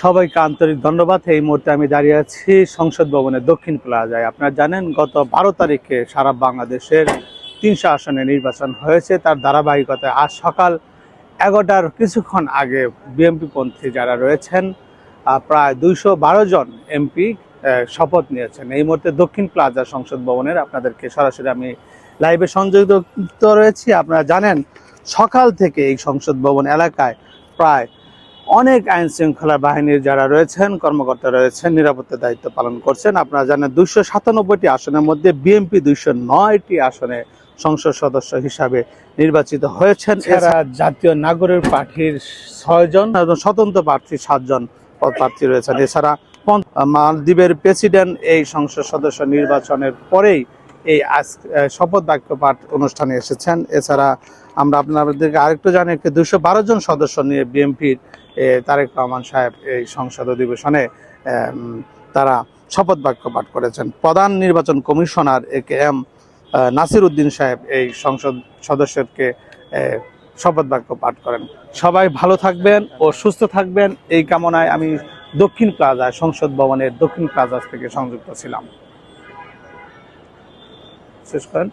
সবাইকে আন্তরিক ধন্যবাদ। এই মুহূর্তে আমি দাঁড়িয়ে আছি সংসদ ভবনের দক্ষিণ প্লাজায়। আপনারা জানেন গত 12 তারিখে সারা বাংলাদেশের 300 আসনে নির্বাচন হয়েছে। তার ধারাবাহিকতায় আজ সকাল 11টার কিছুক্ষণ আগে বিএনপিপন্থী যারা রয়েছেন প্রায় 212 জন এমপি শপথ নিয়েছেন। এই মুহূর্তে দক্ষিণ প্লাজা সংসদ ভবনের আপনাদেরকে সরাসরি আমি লাইভে সংযুক্ত রয়েছি। আপনারা জানেন সকাল থেকে এই সংসদ ভবন এলাকায় প্রায় অনেক আইন শৃঙ্খলা বাহিনীর যারা রয়েছেন কর্মকর্তা রয়েছেন নিরাপত্তা দায়িত্ব পালন করছেন। আপনারা জানেন 297টি আসনের মধ্যে বিএনপি 209টি আসনে সংসদ সদস্য হিসাবে নির্বাচিত হয়েছেন। এরা জাতীয় নাগরিক পার্টির 6 জন এবং স্বতন্ত্র প্রার্থী 7 জন প্রার্থী রয়েছেন। এছাড়া মালদ্বীপের প্রেসিডেন্ট এই সংসদ সদস্য নির্বাচনের পরেই এই শপথ বাক্য পাঠ অনুষ্ঠানে এসেছেন। এছাড়া আমরা আপনাদেরকে আরেকটু জানি 212 জন সদস্য নিয়ে বিএনপির তারেক রহমান সাহেব এই সংসদ অধিবেশনে তারা শপথ বাক্য পাঠ করেছেন। প্রধান নির্বাচন কমিশনার AKM নাসির উদ্দিন সাহেব এই সংসদ সদস্যকে শপথ বাক্য পাঠ করেন। সবাই ভালো থাকবেন ও সুস্থ থাকবেন এই কামনায় আমি দক্ষিণ প্লাজা সংসদ ভবনের দক্ষিণ প্লাজা থেকে সংযুক্ত ছিলাম। শেষ করেন।